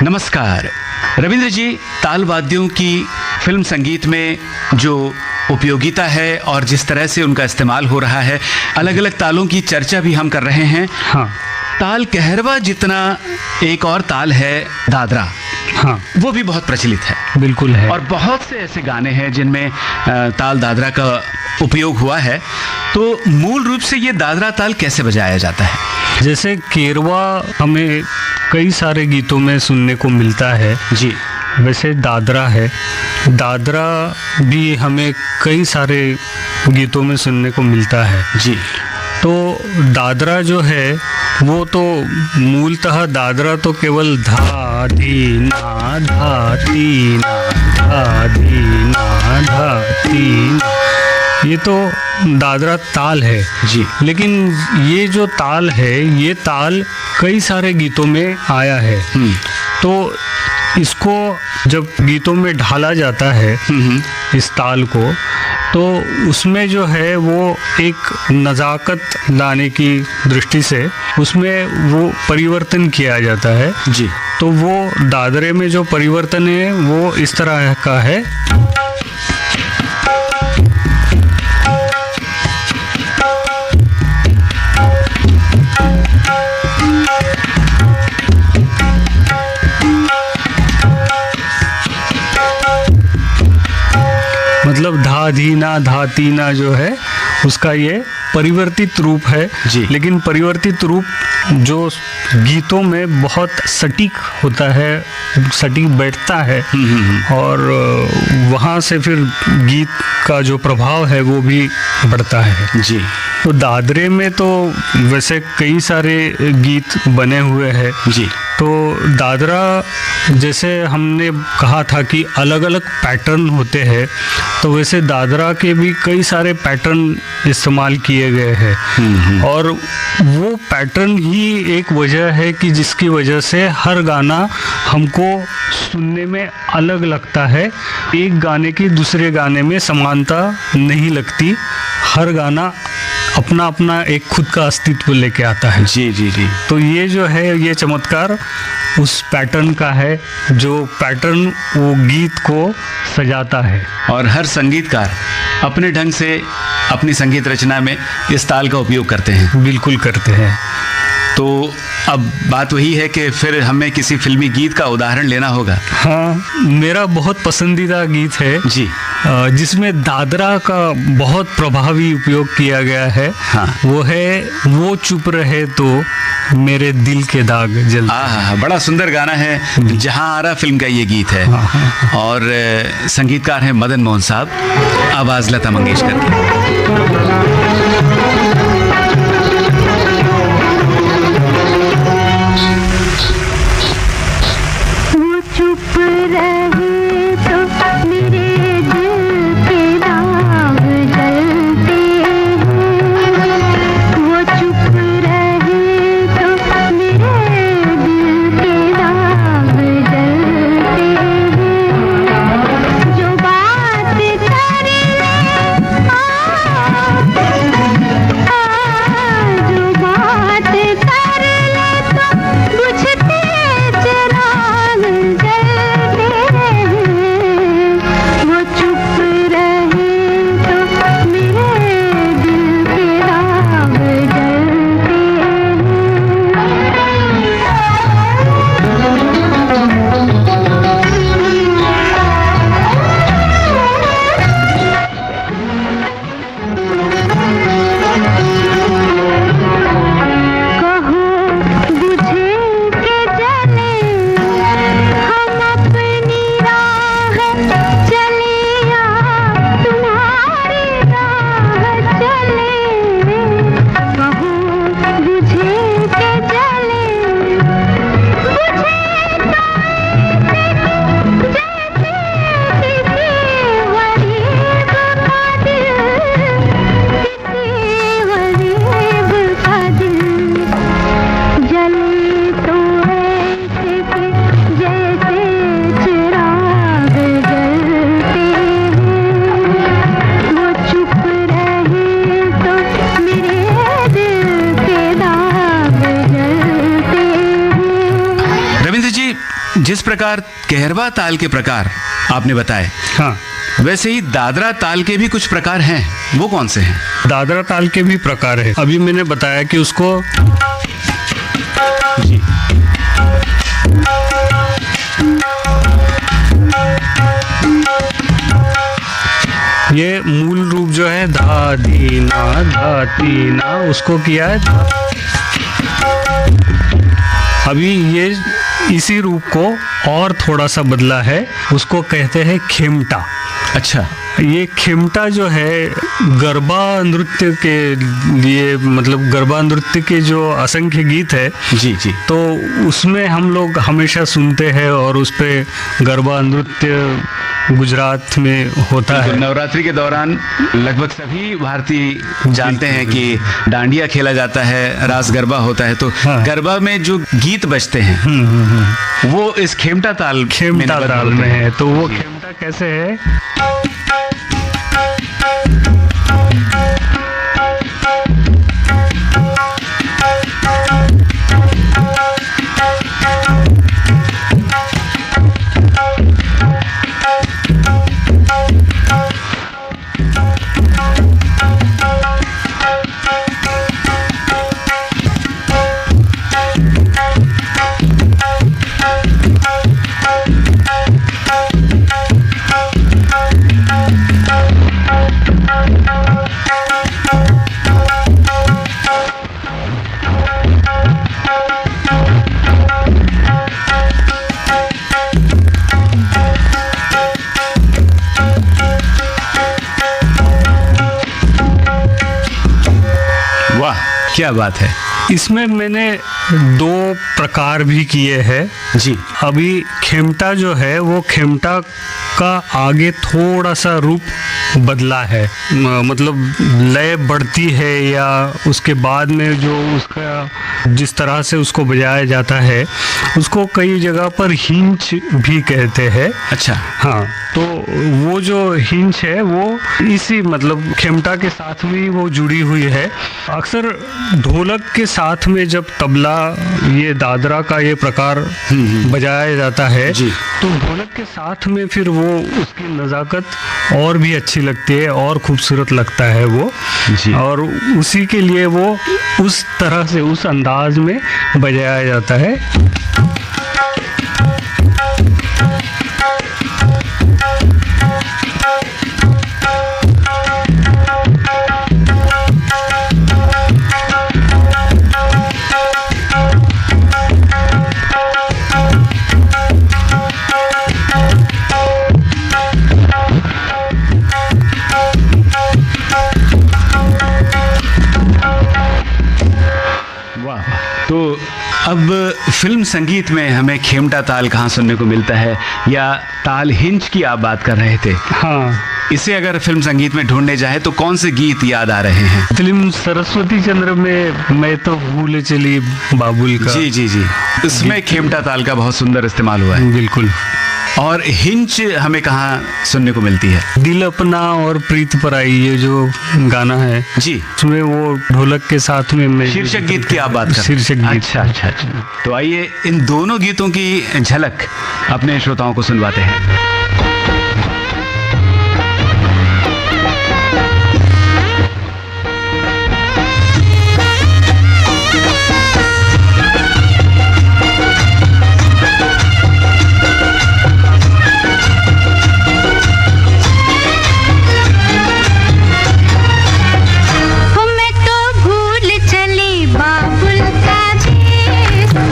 नमस्कार रविंद्र जी। ताल वाद्यों की फिल्म संगीत में जो उपयोगिता है और जिस तरह से उनका इस्तेमाल हो रहा है, अलग अलग तालों की चर्चा भी हम कर रहे हैं। हाँ। ताल कहरवा जितना एक और ताल है दादरा, हाँ, वो भी बहुत प्रचलित है। बिल्कुल है। और बहुत से ऐसे गाने हैं जिनमें ताल दादरा का उपयोग हुआ है। तो मूल रूप से ये दादरा ताल कैसे बजाया जाता है? जैसे केरवा हमें कई सारे गीतों में सुनने को मिलता है जी। वैसे दादरा है, दादरा भी हमें कई सारे गीतों में सुनने को मिलता है जी। तो दादरा जो है वो तो मूलतः दादरा तो केवल धा धी ना धा ती ना धा धी ना धा ती ना, ये तो दादरा ताल है जी। लेकिन ये जो ताल है ये ताल कई सारे गीतों में आया है। तो इसको जब गीतों में ढाला जाता है इस ताल को, तो उसमें जो है वो एक नज़ाकत लाने की दृष्टि से उसमें वो परिवर्तन किया जाता है जी। तो वो दादरे में जो परिवर्तन है वो इस तरह का है। मतलब धा धीना धा तीना जो है उसका ये परिवर्तित रूप है जी। लेकिन परिवर्तित रूप जो गीतों में बहुत सटीक होता है, सटीक बैठता है और वहाँ से फिर गीत का जो प्रभाव है वो भी बढ़ता है जी। तो दादरे में तो वैसे कई सारे गीत बने हुए हैं जी। तो दादरा जैसे हमने कहा था कि अलग अलग पैटर्न होते हैं, तो वैसे दादरा के भी कई सारे पैटर्न इस्तेमाल किए गए हैं और वो पैटर्न ही एक वजह है कि जिसकी वजह से हर गाना हमको सुनने में अलग लगता है। एक गाने की दूसरे गाने में समानता नहीं लगती, हर गाना अपना अपना एक खुद का अस्तित्व लेके आता है। जी जी जी। तो ये जो है ये चमत्कार उस पैटर्न का है, जो पैटर्न वो गीत को सजाता है। और हर संगीतकार अपने ढंग से अपनी संगीत रचना में इस ताल का उपयोग करते हैं। बिल्कुल करते हैं। तो अब बात वही है कि फिर हमें किसी फिल्मी गीत का उदाहरण लेना होगा। हाँ, मेरा बहुत पसंदीदा गीत है जी। जिसमें दादरा का बहुत प्रभावी उपयोग किया गया है। हाँ। वो है वो चुप रहे तो मेरे दिल के दाग जलते। हाँ, बड़ा सुंदर गाना है। जहां आरा फिल्म का ये गीत है। हाँ। और संगीतकार हैं मदन मोहन साहब, आवाज लता मंगेशकर की। जिस प्रकार कहरवा ताल के प्रकार आपने बताए, हाँ, वैसे ही दादरा ताल के भी कुछ प्रकार हैं, वो कौन से हैं? दादरा ताल के भी प्रकार है। अभी मैंने बताया कि उसको जी ये मूल रूप जो है धा धी ना उसको किया है। अभी ये इसी रूप को और थोड़ा सा बदला है, उसको कहते हैं खेमटा। अच्छा, ये खेमटा जो है गरबा नृत्य के लिए, मतलब गरबा नृत्य के जो असंख्य गीत है, जी जी, तो उसमें हम लोग हमेशा सुनते हैं और उस पे गरबा नृत्य गुजरात में होता तो है। नवरात्रि के दौरान लगभग सभी भारतीय जानते हैं कि डांडिया खेला जाता है, रास गरबा होता है, तो हाँ। गरबा में जो गीत बजते हैं वो इस खेमटा ताल खेमटा निबद्ध ताल होते में हैं। है। तो वो खेमटा कैसे है? वाह, क्या बात है। इसमें मैंने दो प्रकार भी किए हैं। जी, अभी खेमटा जो है वो खेमटा का आगे थोड़ा सा रूप बदला है, मतलब लय बढ़ती है या उसके बाद में जो उसका जिस तरह से उसको बजाया जाता है उसको कई जगह पर हिंच भी कहते हैं। अच्छा, हाँ, तो वो जो हिंच है वो इसी मतलब खेमटा के साथ भी वो जुड़ी हुई है। अक्सर ढोलक के साथ में जब तबला ये दादरा का ये प्रकार बजाया जाता है जी। तो ढोलक के साथ में फिर वो उसकी नज़ाकत और भी अच्छी लगती है और खूबसूरत लगता है वो जी। और उसी के लिए वो उस तरह से उस अंदाज में बजाया जाता है। वाह, तो अब फिल्म संगीत में हमें खेमटा ताल कहाँ सुनने को मिलता है, या ताल हिंच की आप बात कर रहे थे, हाँ, इसे अगर फिल्म संगीत में ढूंढने जाए तो कौन से गीत याद आ रहे हैं? फिल्म सरस्वती चंद्र में मैं तो भूले चली बाबुल का। जी जी जी, इसमें खेमटा ताल का बहुत सुंदर इस्तेमाल हुआ है। बिल्कुल। और हिंच हमें कहाँ सुनने को मिलती है? दिल अपना और प्रीत पराई ये जो गाना है जी, उसमें वो ढोलक के साथ में मैं शीर्षक गीत की आप बात कर रहे हैं। शीर्षक गीत। अच्छा अच्छा अच्छा, तो आइए इन दोनों गीतों की झलक अपने श्रोताओं को सुनवाते हैं।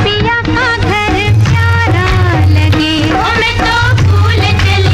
पिया का घर प्यारा लगे, मैं तो भूल चली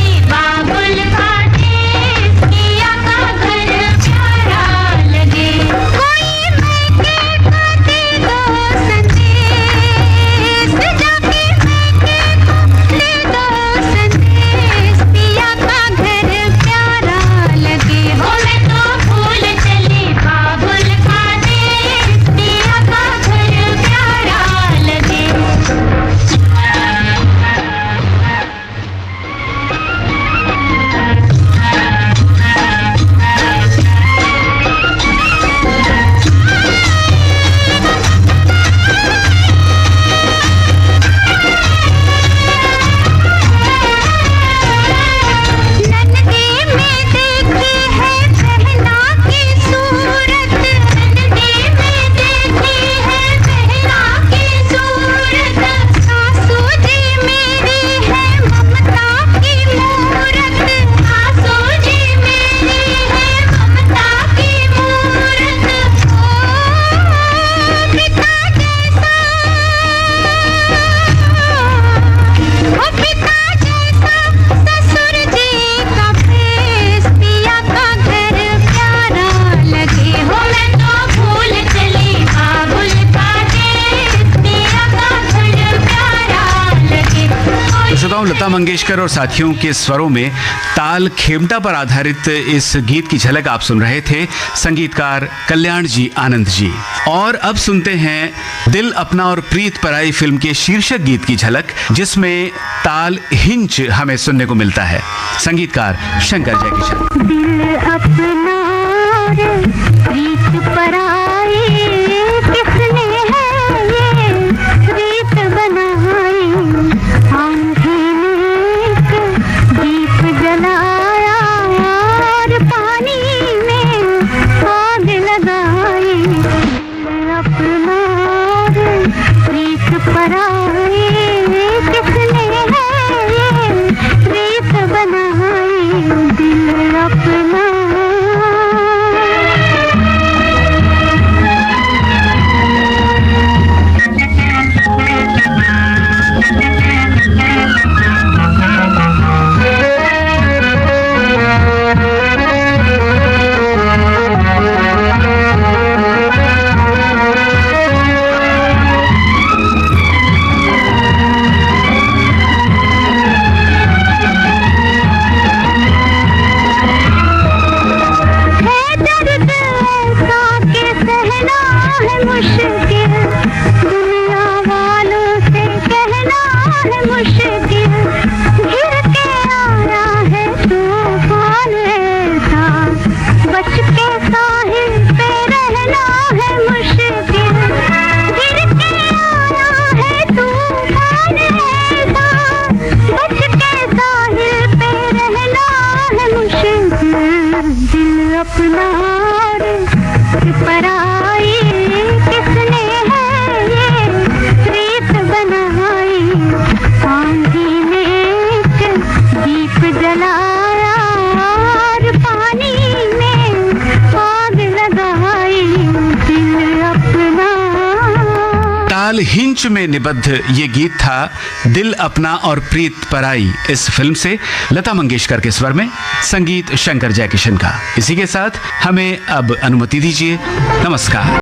श्रोताओं, लता मंगेशकर और साथियों के स्वरों में ताल खेमटा पर आधारित इस गीत की झलक आप सुन रहे थे, संगीतकार कल्याण जी आनंद जी। और अब सुनते हैं दिल अपना और प्रीत पराई फिल्म के शीर्षक गीत की झलक, जिसमें ताल हिंच हमें सुनने को मिलता है। संगीतकार शंकर जयकिशन। दिल अपना और प्रीत पराई किसने है ये प्रीत बनाई, आंखें एक दीप जलाया और पानी में आग लगाई। दिल अपना और प्रीत पराई किसने है ये प्रीत बनाई, दिल अपना। अपना और पराई किसने है ये प्रीत बनाई, आंधी ने एक दीप जलाया और पानी में आग लगाई, दिल अपना। ताल हिंच में निबद्ध ये गीत था दिल अपना और प्रीत पराई इस फिल्म से, लता मंगेशकर के स्वर में, संगीत शंकर जयकिशन का। इसी के साथ हमें अब अनुमति दीजिए। नमस्कार।